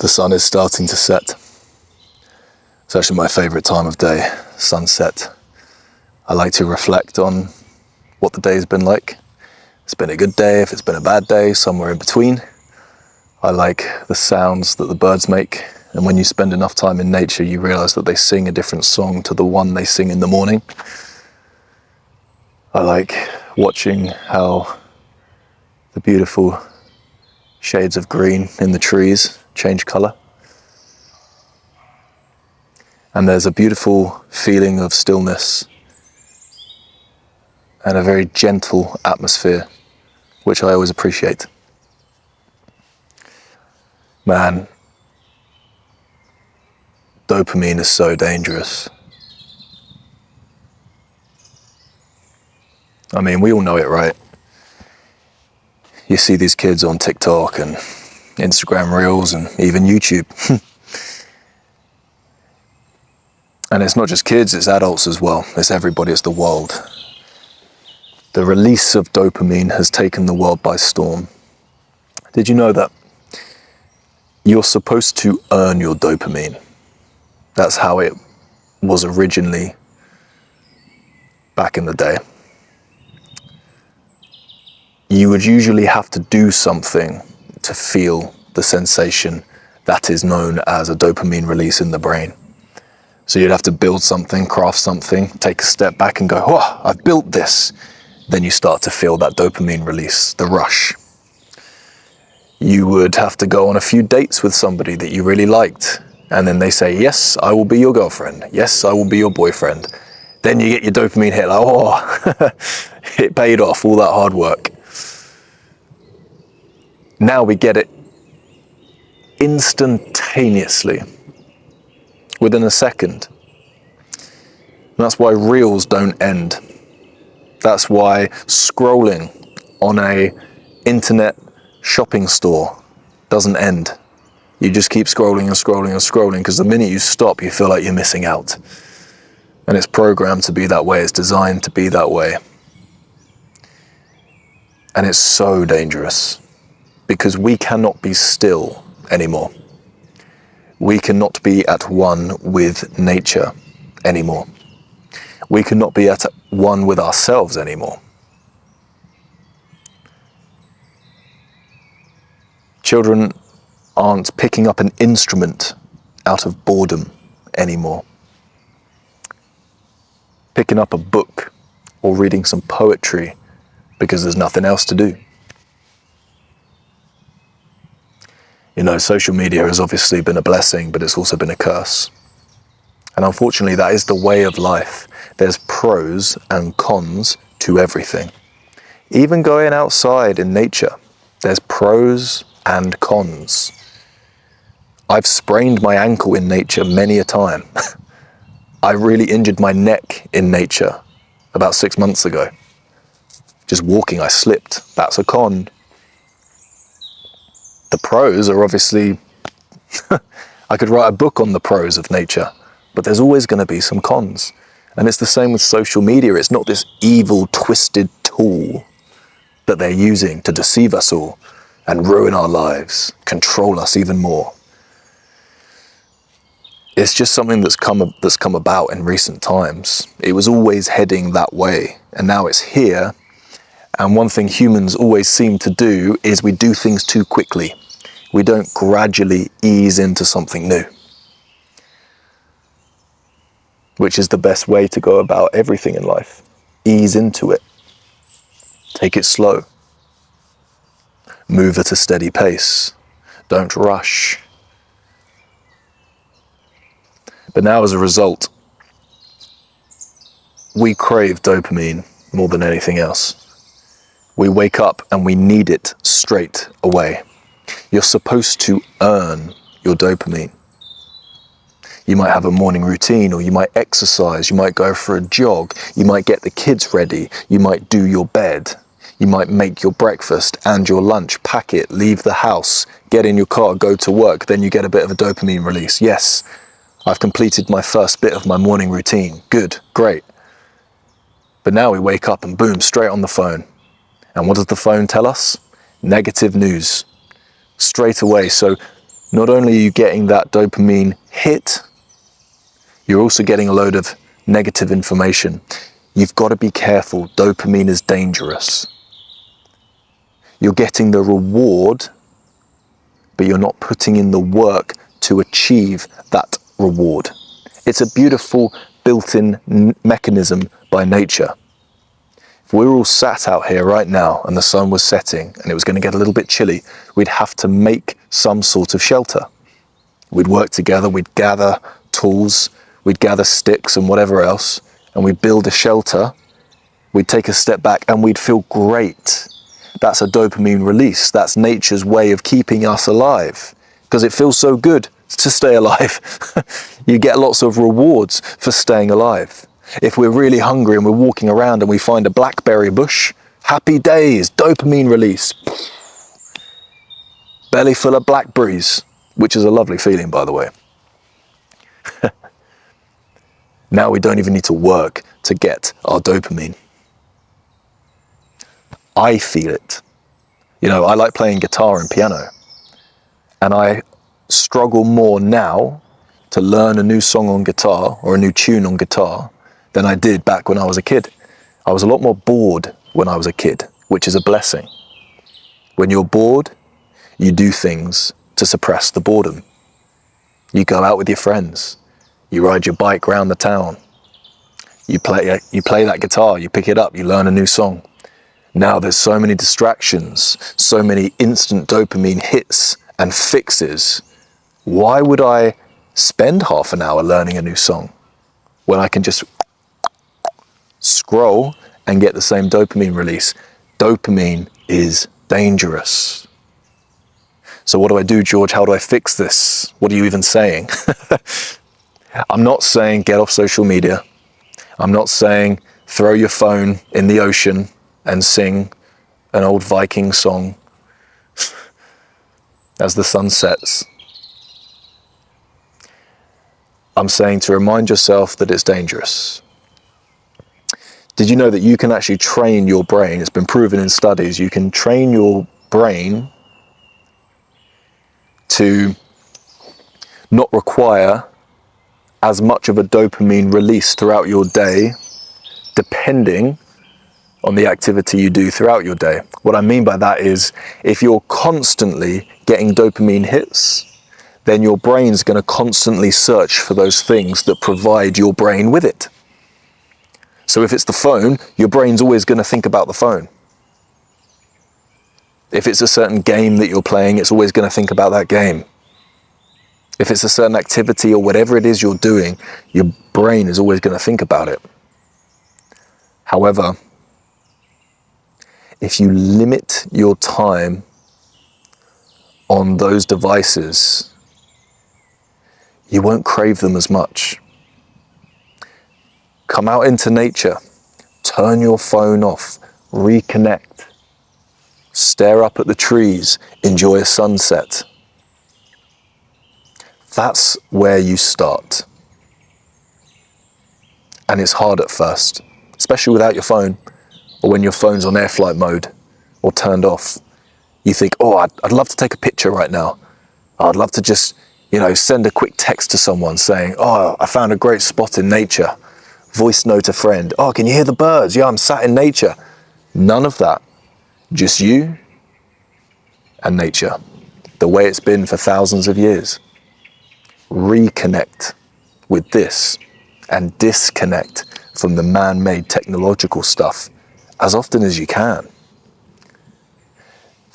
The sun is starting to set. It's actually my favourite time of day, sunset. I like to reflect on what the day's been like. If it's been a good day, if it's been a bad day, somewhere in between. I like the sounds that the birds make, and when you spend enough time in nature, you realise that they sing a different song to the one they sing in the morning. I like watching how the beautiful shades of green in the trees change colour. And there's a beautiful feeling of stillness and a very gentle atmosphere, which I always appreciate. Man, dopamine is so dangerous. I mean, we all know it, right? You see these kids on TikTok and Instagram Reels and even YouTube. And it's not just kids, it's adults as well. It's everybody, it's the world. The release of dopamine has taken the world by storm. Did you know that you're supposed to earn your dopamine? That's how it was originally back in the day. You would usually have to do something to feel the sensation that is known as a dopamine release in the brain. So you'd have to build something, craft something, take a step back and go, oh, I've built this. Then you start to feel that dopamine release, the rush. You would have to go on a few dates with somebody that you really liked. And then they say, yes, I will be your girlfriend. Yes, I will be your boyfriend. Then you get your dopamine hit, like, oh, it paid off, all that hard work. Now we get it instantaneously, within a second. And that's why reels don't end. That's why scrolling on a internet shopping store doesn't end. You just keep scrolling and scrolling and scrolling, because the minute you stop, you feel like you're missing out. And it's programmed to be that way. It's designed to be that way. And it's so dangerous, because we cannot be still anymore. We cannot be at one with nature anymore. We cannot be at one with ourselves anymore. Children aren't picking up an instrument out of boredom anymore. Picking up a book or reading some poetry because there's nothing else to do. You know, social media has obviously been a blessing, but it's also been a curse. And unfortunately, that is the way of life. There's pros and cons to everything. Even going outside in nature, there's pros and cons. I've sprained my ankle in nature many a time. I really injured my neck in nature about 6 months ago. Just walking, I slipped. That's a con. The pros are obviously, I could write a book on the pros of nature, but there's always going to be some cons. And it's the same with social media. It's not this evil, twisted tool that they're using to deceive us all and ruin our lives, control us even more. It's just something that's come about in recent times. It was always heading that way, and now it's here. And one thing humans always seem to do is we do things too quickly. We don't gradually ease into something new, which is the best way to go about everything in life. Ease into it. Take it slow. Move at a steady pace. Don't rush. But now, as a result, we crave dopamine more than anything else. We wake up and we need it straight away. You're supposed to earn your dopamine. You might have a morning routine, or you might exercise, you might go for a jog, you might get the kids ready, you might do your bed, you might make your breakfast and your lunch, pack it, leave the house, get in your car, go to work, then you get a bit of a dopamine release. Yes, I've completed my first bit of my morning routine. Good, great. But now we wake up and boom, straight on the phone. And what does the phone tell us? Negative news. Straight away. So not only are you getting that dopamine hit, you're also getting a load of negative information. You've got to be careful. Dopamine is dangerous. You're getting the reward, but you're not putting in the work to achieve that reward. It's a beautiful built-in mechanism by nature. If we were all sat out here right now and the sun was setting and it was going to get a little bit chilly, we'd have to make some sort of shelter. We'd work together, we'd gather tools, we'd gather sticks and whatever else, and we'd build a shelter. We'd take a step back and we'd feel great. That's a dopamine release. That's nature's way of keeping us alive because it feels so good to stay alive. You get lots of rewards for staying alive. If we're really hungry and we're walking around and we find a blackberry bush, happy days, dopamine release. Belly full of blackberries, which is a lovely feeling, by the way. Now we don't even need to work to get our dopamine. I feel it. You know, I like playing guitar and piano, and I struggle more now to learn a new song on guitar or a new tune on guitar than I did back when I was a kid. I was a lot more bored when I was a kid, which is a blessing. When you're bored, you do things to suppress the boredom. You go out with your friends, you ride your bike around the town, you play that guitar, you pick it up, you learn a new song. Now there's so many distractions, so many instant dopamine hits and fixes. Why would I spend half an hour learning a new song when I can just scroll and get the same dopamine release? Dopamine is dangerous. So what do I do, George? How do I fix this? What are you even saying? I'm not saying get off social media. I'm not saying throw your phone in the ocean and sing an old Viking song as the sun sets. I'm saying to remind yourself that it's dangerous. Did you know that you can actually train your brain? It's been proven in studies. You can train your brain to not require as much of a dopamine release throughout your day, depending on the activity you do throughout your day. What I mean by that is if you're constantly getting dopamine hits, then your brain's going to constantly search for those things that provide your brain with it. So if it's the phone, your brain's always going to think about the phone. If it's a certain game that you're playing, it's always going to think about that game. If it's a certain activity or whatever it is you're doing, your brain is always going to think about it. However, if you limit your time on those devices, you won't crave them as much. Come out into nature, turn your phone off, reconnect, stare up at the trees, enjoy a sunset. That's where you start. And it's hard at first, especially without your phone, or when your phone's on air flight mode or turned off. You think, oh, I'd love to take a picture right now. I'd love to just, send a quick text to someone saying, oh, I found a great spot in nature. Voice note a friend. Oh, can you hear the birds? Yeah, I'm sat in nature. None of that. Just you and nature, the way it's been for thousands of years. Reconnect with this and disconnect from the man-made technological stuff as often as you can.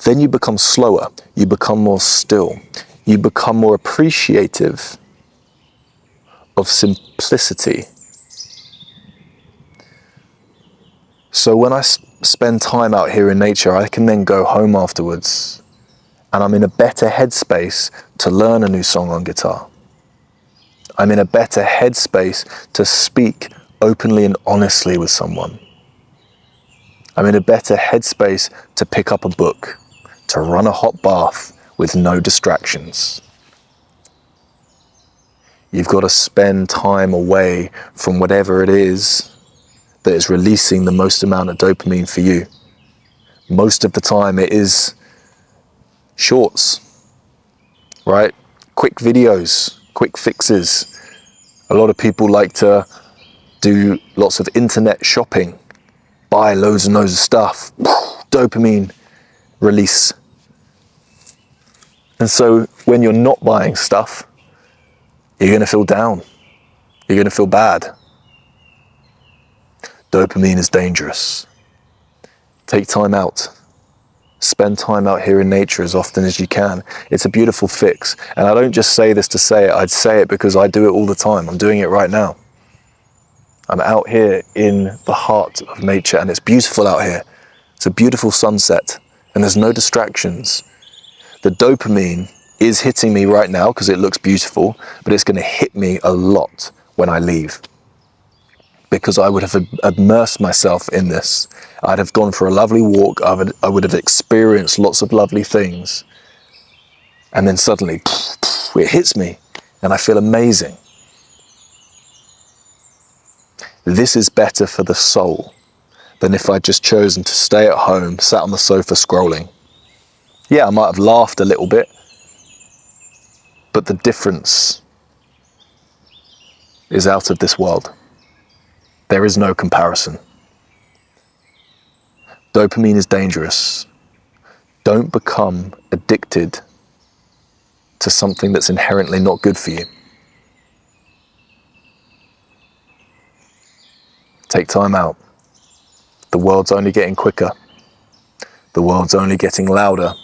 Then you become slower, you become more still, you become more appreciative of simplicity. So when I spend time out here in nature, I can then go home afterwards and I'm in a better headspace to learn a new song on guitar. I'm in a better headspace to speak openly and honestly with someone. I'm in a better headspace to pick up a book, to run a hot bath with no distractions. You've got to spend time away from whatever it is that is releasing the most amount of dopamine for you. Most of the time it is shorts, right? quick videos, quick fixes. A lot of people like to do lots of internet shopping, buy loads and loads of stuff, dopamine release. And so when you're not buying stuff, you're going to feel down. You're going to feel bad. Dopamine is dangerous. Take time out. Spend time out here in nature as often as you can. It's a beautiful fix. And I don't just say this to say it. I'd say it because I do it all the time. I'm doing it right now. I'm out here in the heart of nature and it's beautiful out here. It's a beautiful sunset and there's no distractions. The dopamine is hitting me right now because it looks beautiful, but it's going to hit me a lot when I leave. Because I would have immersed myself in this. I'd have gone for a lovely walk. I would have experienced lots of lovely things. And then suddenly, it hits me and I feel amazing. This is better for the soul than if I'd just chosen to stay at home, sat on the sofa scrolling. Yeah, I might have laughed a little bit, but the difference is out of this world. There is no comparison. Dopamine is dangerous. Don't become addicted to something that's inherently not good for you. Take time out. The world's only getting quicker. The world's only getting louder,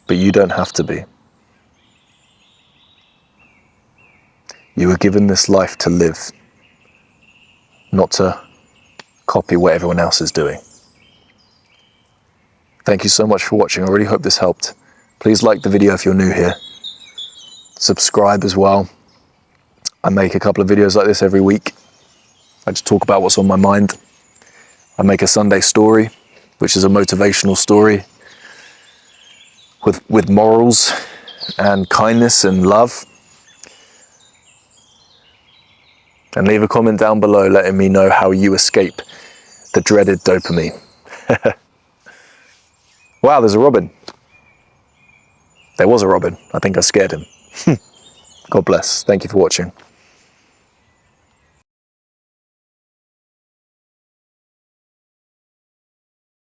but you don't have to be. You were given this life to live, not to copy what everyone else is doing. Thank you so much for watching. I really hope this helped. Please like the video if you're new here. Subscribe as well. I make a couple of videos like this every week. I just talk about what's on my mind. I make a Sunday story, which is a motivational story with morals and kindness and love. And leave a comment down below letting me know how you escape the dreaded dopamine. Wow, there's a robin. There was a robin. I think I scared him. God bless. Thank you for watching.